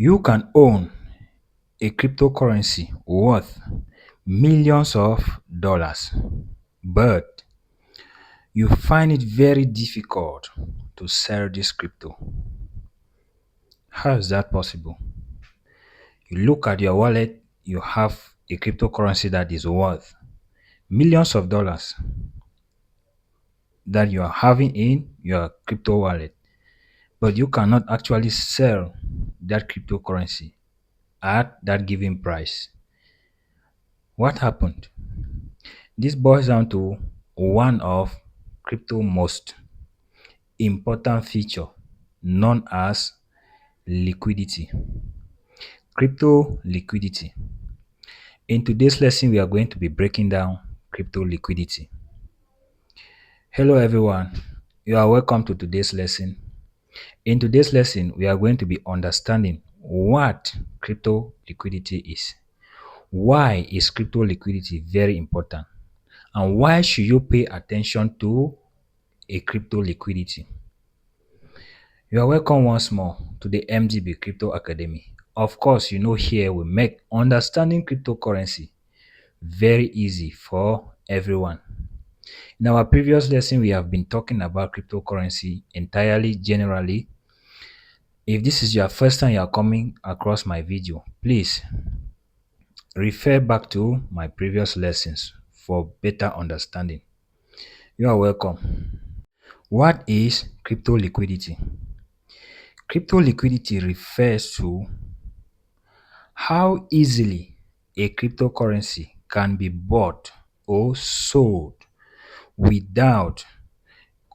You can own a cryptocurrency worth millions of dollars, but you find it very difficult to sell this crypto. How is that possible? You look at your wallet, you have a cryptocurrency that is worth millions of dollars that you are having in your crypto wallet, but you cannot actually sell that cryptocurrency at that given price. What happened? This boils down to one of crypto most important feature known as liquidity. Crypto liquidity. In today's lesson, we are going to be breaking down crypto liquidity. Hello everyone, you are welcome to today's lesson. In today's lesson, we are going to be understanding what crypto liquidity is. Why is crypto liquidity very important? And why should you pay attention to a crypto liquidity? You are welcome once more to the MDB Crypto Academy. Of course, you know here we make understanding cryptocurrency very easy for everyone. In our previous lesson, we have been talking about cryptocurrency entirely generally. If this is your first time you are coming across my video, please refer back to my previous lessons for better understanding. You are welcome. What is crypto liquidity? Crypto liquidity refers to how easily a cryptocurrency can be bought or sold without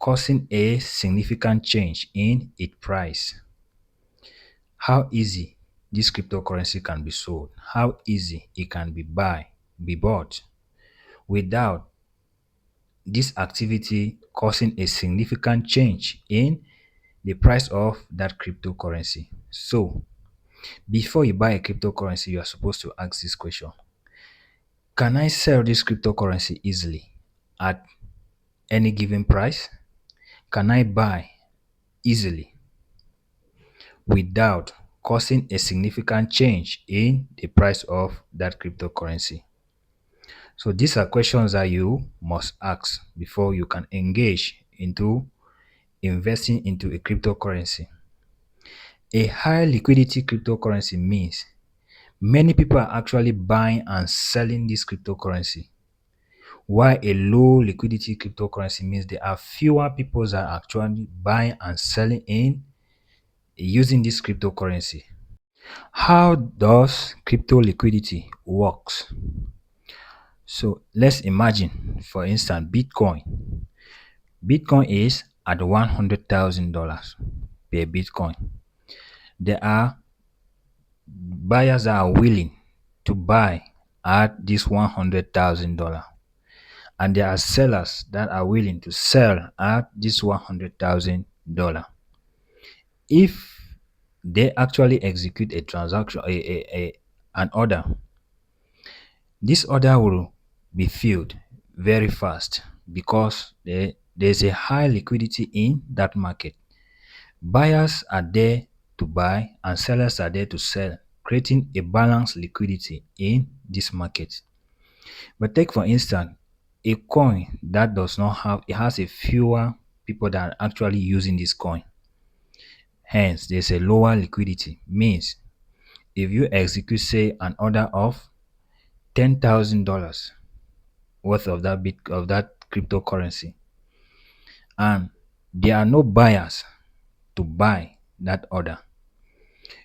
causing a significant change in its price. How easy this cryptocurrency can be sold, how easy it can be bought without this activity causing a significant change in the price of that cryptocurrency. So, before you buy a cryptocurrency, you are supposed to ask this question: can I sell this cryptocurrency easily at any given price? Can I buy easily without causing a significant change in the price of that cryptocurrency? So these are questions that you must ask before you can engage into investing into a cryptocurrency. A high liquidity cryptocurrency means many people are actually buying and selling this cryptocurrency, while a low liquidity cryptocurrency means there are fewer people that are actually buying and selling in using this cryptocurrency. How does crypto liquidity works? So let's imagine, for instance, Bitcoin. Bitcoin is at $100,000 per Bitcoin. There are buyers that are willing to buy at this $100,000, and there are sellers that are willing to sell at this $100,000. If they actually execute a transaction, an order, this order will be filled very fast because there's a high liquidity in that market. Buyers are there to buy and sellers are there to sell, creating a balanced liquidity in this market. But take for instance a coin that does not have, it has a fewer people that are actually using this coin. Hence, there's a lower liquidity. Means if you execute, say, an order of $10,000 worth of that cryptocurrency, and there are no buyers to buy that order,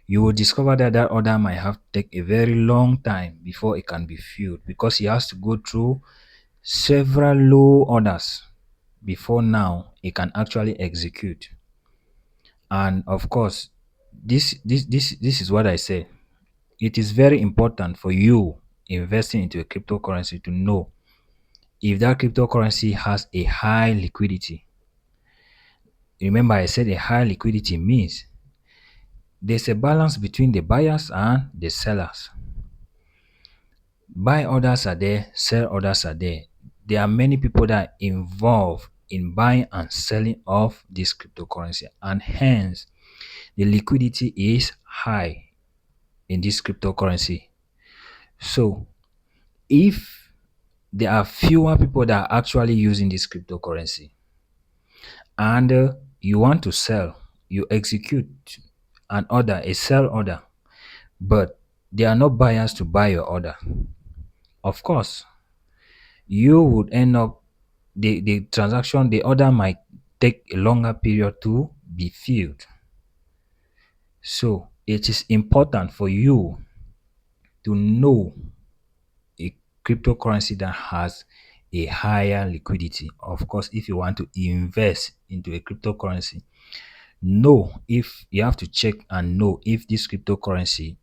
you will discover that that order might have to take a very long time before it can be filled, because it has to go through several low orders before now it can actually execute. And of course, this is what I say. It is very important for you investing into a cryptocurrency to know if that cryptocurrency has a high liquidity. Remember, I said a high liquidity means there's a balance between the buyers and the sellers. Buy orders are there, sell orders are there. There are many people that are involved in buying and selling of this cryptocurrency, and hence the liquidity is high in this cryptocurrency. So if there are fewer people that are actually using this cryptocurrency, and you want to sell, you execute an order, a sell order, but there are no buyers to buy your order. Of course, you would end up the transaction, the order might take a longer period to be filled. So it is important for you to know a cryptocurrency that has a higher liquidity. Of course, if you want to invest into a cryptocurrency, know if you have to check and know if this cryptocurrency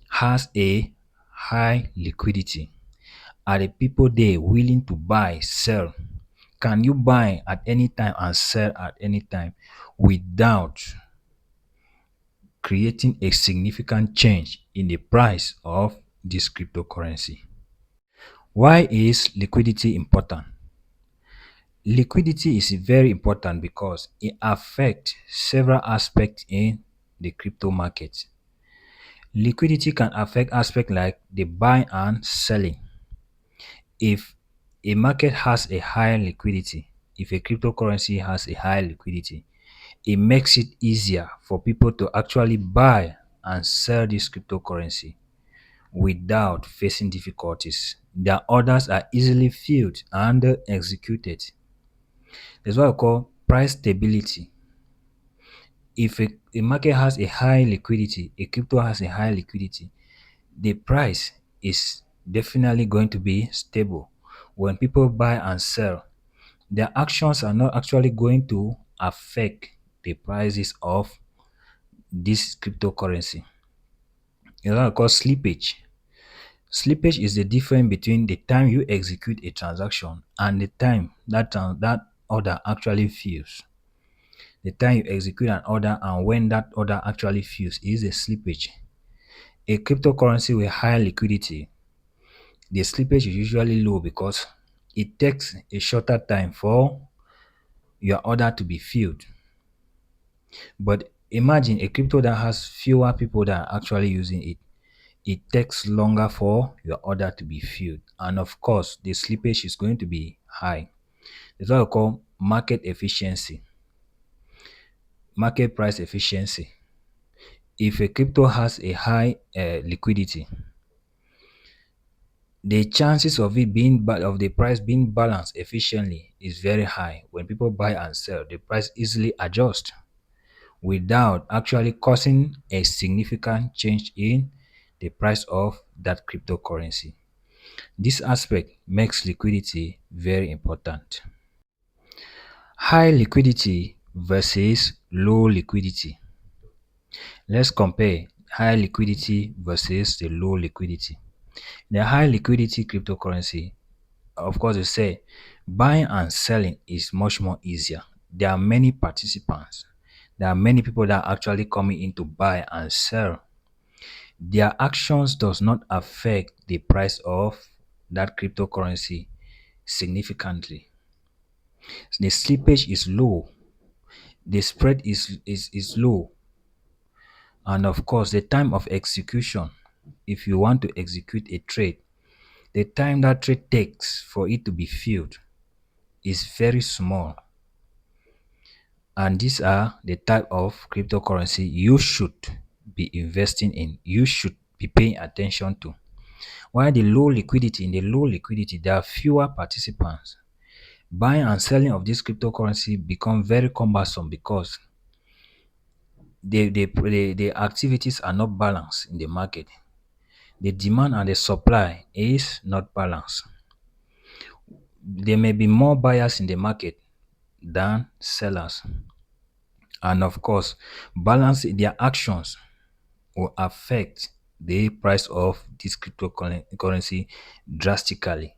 has a high liquidity. Are the people there willing to buy, sell? Can you buy at any time and sell at any time without creating a significant change in the price of this cryptocurrency? Why is liquidity important? Liquidity is very important because it affects several aspects in the crypto market. Liquidity can affect aspects like the buying and selling. If a market has a higher liquidity, if a cryptocurrency has a high liquidity, it makes it easier for people to actually buy and sell this cryptocurrency without facing difficulties. Their orders are easily filled and executed. That's what I call price stability. If a market has a high liquidity, a crypto has a high liquidity, the price is definitely going to be stable. When people buy and sell, their actions are not actually going to affect the prices of this cryptocurrency. You know what I call slippage. Slippage is the difference between the time you execute a transaction and the time that order actually fills. The time you execute an order and when that order actually fills is a slippage. A cryptocurrency with high liquidity, the slippage is usually low because it takes a shorter time for your order to be filled. But imagine a crypto that has fewer people that are actually using it. It takes longer for your order to be filled. And of course, the slippage is going to be high. That's what I call market efficiency, market price efficiency. If a crypto has a high liquidity, the chances of it being of the price being balanced efficiently is very high. When people buy and sell, the price easily adjusts without actually causing a significant change in the price of that cryptocurrency. This aspect makes liquidity very important. High liquidity versus low liquidity. Let's compare high liquidity versus the low liquidity. The high liquidity cryptocurrency, of course, they say buying and selling is much more easier. There are many participants. There are many people that are actually coming in to buy and sell. Their actions does not affect the price of that cryptocurrency significantly. The slippage is low. The spread is low. And of course, the time of execution, if you want to execute a trade, the time that trade takes for it to be filled is very small. And these are the type of cryptocurrency you should be investing in. You should be paying attention to. While the low liquidity, in the low liquidity, there are fewer participants. Buying and selling of this cryptocurrency become very cumbersome because the activities are not balanced in the market. The demand and the supply is not balanced. There may be more buyers in the market than sellers. And of course, balance their actions will affect the price of this cryptocurrency drastically.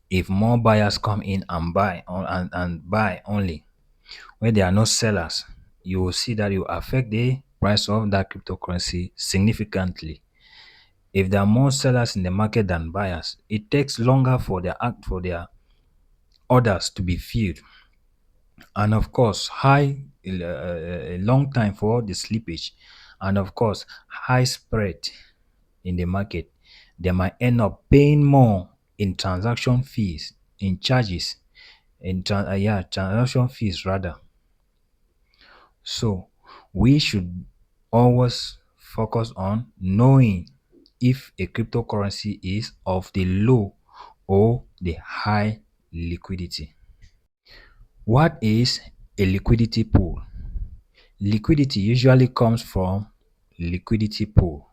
If more buyers come in and and buy only, when there are no sellers, you will see that you affect the price of that cryptocurrency significantly. If there are more sellers in the market than buyers, it takes longer for their orders to be filled. And of course, a long time for the slippage. And of course, high spread in the market, they might end up paying more in transaction fees, in charges, transaction fees rather. So we should always focus on knowing if a cryptocurrency is of the low or the high liquidity. What is a liquidity pool? Liquidity usually comes from liquidity pool.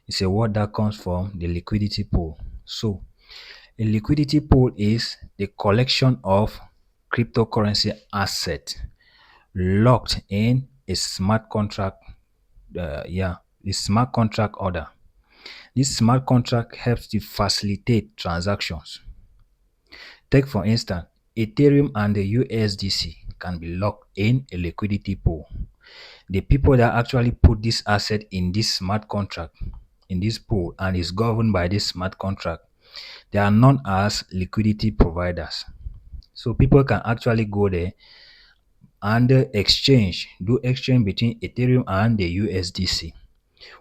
It's a word that comes from the liquidity pool. So a liquidity pool is the collection of cryptocurrency assets locked in a smart contract. The smart contract order. This smart contract helps to facilitate transactions. Take for instance, Ethereum and the USDC can be locked in a liquidity pool. The people that actually put this asset in this smart contract, in this pool, and is governed by this smart contract, they are known as liquidity providers. So people can actually go there and do exchange between Ethereum and the USDC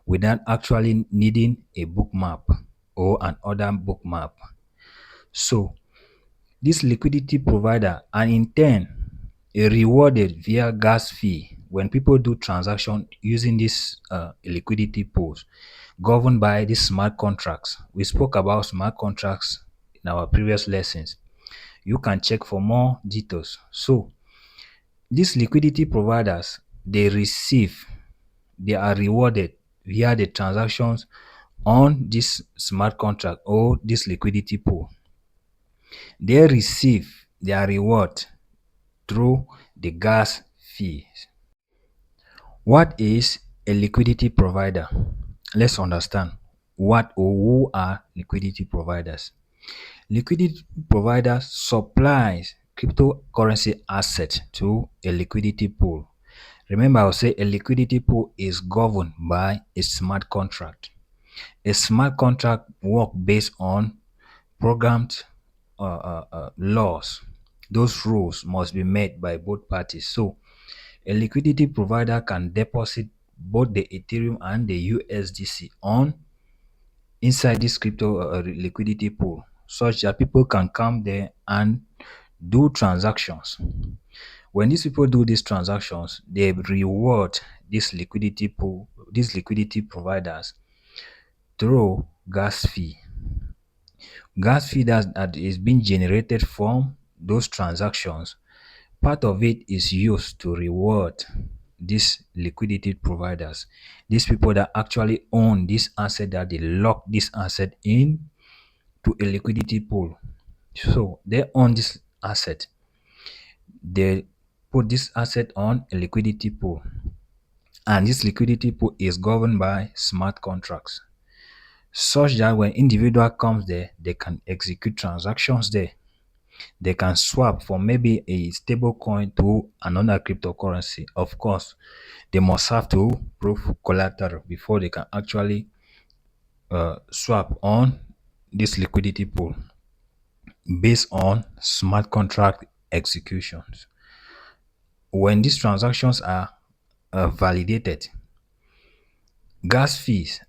without actually needing a bookmap or an other bookmap. So this liquidity provider are in turn rewarded via gas fee when people do transaction using this liquidity pools governed by these smart contracts. We spoke about smart contracts in our previous lessons. You can check for more details. So these liquidity providers, they are rewarded via the transactions on this smart contract or this liquidity pool. They receive their reward through the gas fees. What is a liquidity provider? Let's understand what or who are liquidity providers. Liquidity providers supplies cryptocurrency assets to a liquidity pool. Remember, I will say a liquidity pool is governed by a smart contract. A smart contract works based on programmed laws. Those rules must be met by both parties. So a liquidity provider can deposit both the Ethereum and the USDC on inside this crypto liquidity pool such that people can come there and do transactions. When these people do these transactions, they reward this liquidity pool, these liquidity providers through gas fee. Gas fee that is being generated from those transactions, part of it is used to reward these liquidity providers, these people that actually own this asset, that they lock this asset in to a liquidity pool. So they own this asset. They put this asset on a liquidity pool. And this liquidity pool is governed by smart contracts, such that when individual comes there, they can execute transactions there. They can swap from maybe a stable coin to another cryptocurrency. Of course, they must have to prove collateral before they can actually swap on this liquidity pool based on smart contract executions. When these transactions are validated, gas fees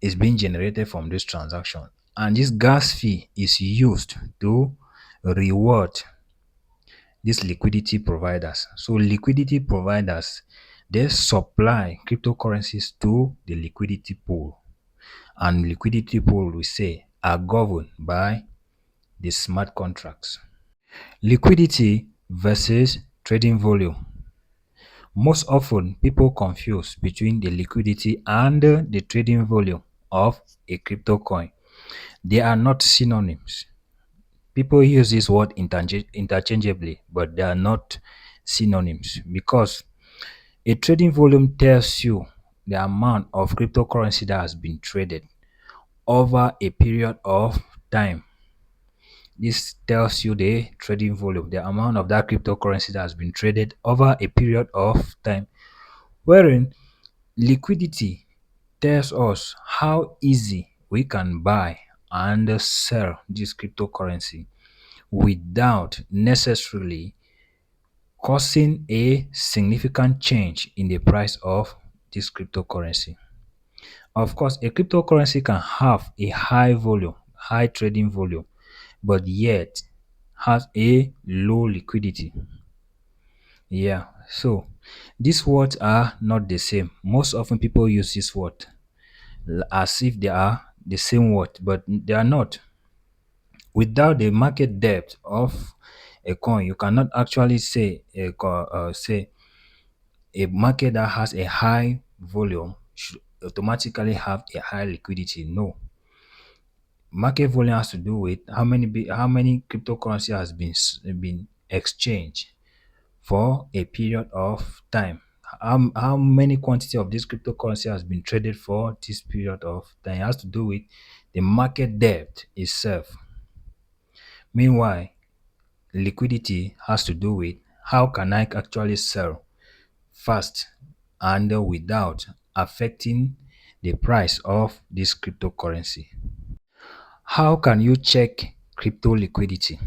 is being generated from this transaction, and this gas fee is used to reward these liquidity providers. So liquidity providers, they supply cryptocurrencies to the liquidity pool, and liquidity pool, we say, are governed by the smart contracts. Liquidity versus trading volume. Most often, people confuse between the liquidity and the trading volume of a crypto coin. They are not synonyms. People use this word interchangeably, but they are not synonyms, because a trading volume tells you the amount of cryptocurrency that has been traded over a period of time. This tells you the trading volume, the amount of that cryptocurrency that has been traded over a period of time. Wherein liquidity tells us how easy we can buy and sell this cryptocurrency without necessarily causing a significant change in the price of this cryptocurrency. Of course, a cryptocurrency can have a high volume, high trading volume, but yet has a low liquidity. Yeah, so these words are not the same. Most often people use this word as if they are the same word, but they are not. Without the market depth of a coin, you cannot actually say a market that has a high volume should automatically have a high liquidity. No, market volume has to do with how many cryptocurrency has been exchanged for a period of time. How many quantity of this cryptocurrency has been traded for this period of time. It has to do with the market depth itself. Meanwhile, liquidity has to do with how can I actually sell fast and without affecting the price of this cryptocurrency. How can you check crypto liquidity?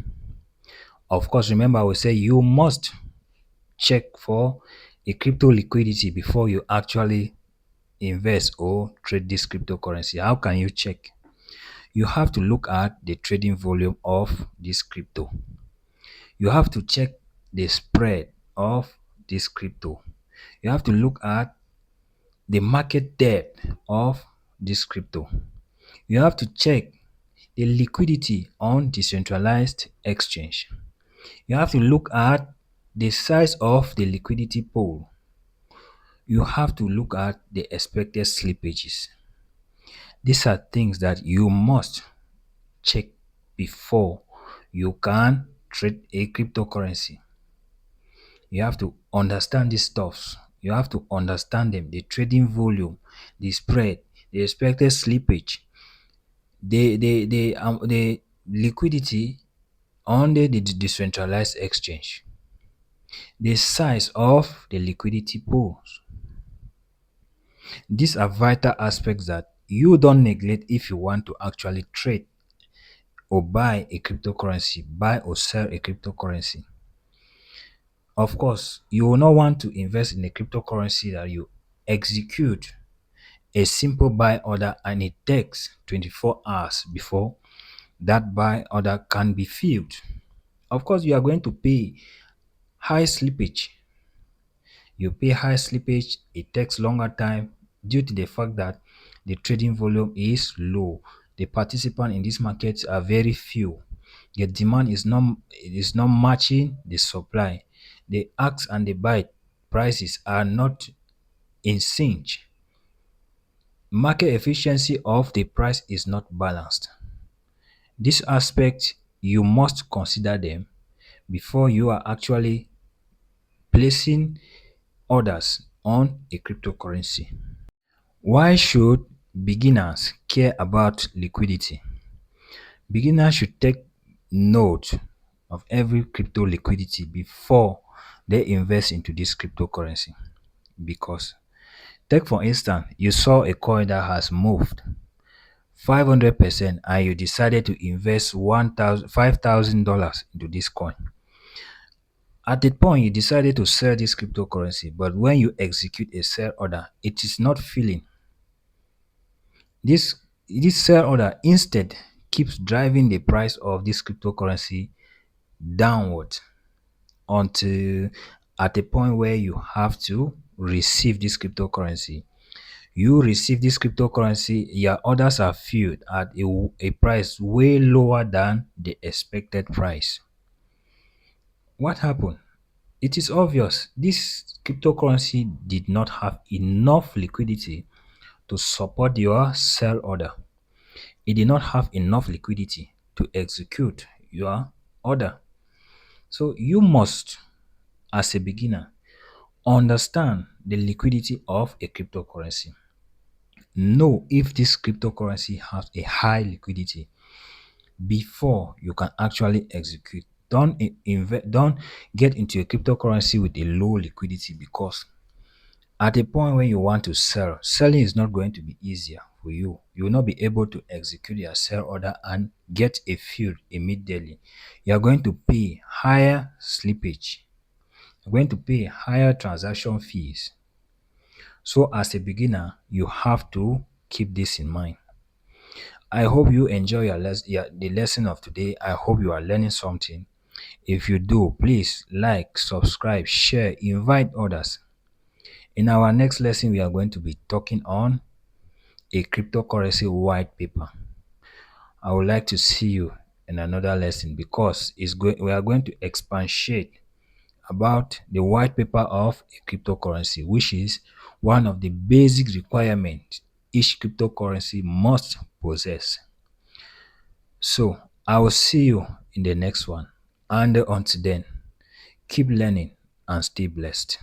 Of course, remember I will say you must check for a crypto liquidity before you actually invest or trade this cryptocurrency. How can you check? You have to look at the trading volume of this crypto. You have to check the spread of this crypto. You have to look at the market depth of this crypto. You have to check the liquidity on decentralized exchange. You have to look at the size of the liquidity pool. You have to look at the expected slippages. These are things that you must check before you can trade a cryptocurrency. You have to understand these stuffs. You have to understand them, the trading volume, the spread, the expected slippage, the liquidity on the decentralized exchange, the size of the liquidity pools. These are vital aspects that you don't neglect if you want to actually trade or buy a cryptocurrency, buy or sell a cryptocurrency. Of course, you will not want to invest in a cryptocurrency that you execute a simple buy order and it takes 24 hours before that buy order can be filled. Of course, you are going to pay high slippage. You pay high slippage, it takes longer time due to the fact that the trading volume is low. The participants in this market are very few. The demand is not matching the supply. The ask and the buy prices are not in sync. Market efficiency of the price is not balanced. This aspect you must consider them before you are actually placing orders on a cryptocurrency. Why should beginners care about liquidity? Beginners should take note of every crypto liquidity before they invest into this cryptocurrency. Because, take for instance, you saw a coin that has moved 500% and you decided to invest $5,000 into this coin. At the point you decided to sell this cryptocurrency, but when you execute a sell order, it is not filling. This sell order instead keeps driving the price of this cryptocurrency downward until at a point where you have to receive this cryptocurrency. You receive this cryptocurrency, your orders are filled at a price way lower than the expected price. What happened? It is obvious this cryptocurrency did not have enough liquidity to support your sell order. It did not have enough liquidity to execute your order. So you must, as a beginner, understand the liquidity of a cryptocurrency. Know if this cryptocurrency has a high liquidity before you can actually execute. Don't get into a cryptocurrency with a low liquidity, because at a point when you want to sell, selling is not going to be easier for you. You will not be able to execute your sell order and get a fill immediately. You are going to pay higher slippage. You're going to pay higher transaction fees. So as a beginner, you have to keep this in mind. I hope you enjoy the lesson of today. I hope you are learning something. If you do, please like, subscribe, share, invite others. In our next lesson, we are going to be talking on a cryptocurrency white paper. I would like to see you in another lesson because we are going to expatiate about the white paper of a cryptocurrency, which is one of the basic requirements each cryptocurrency must possess. So I will see you in the next one. And until then, keep learning and stay blessed.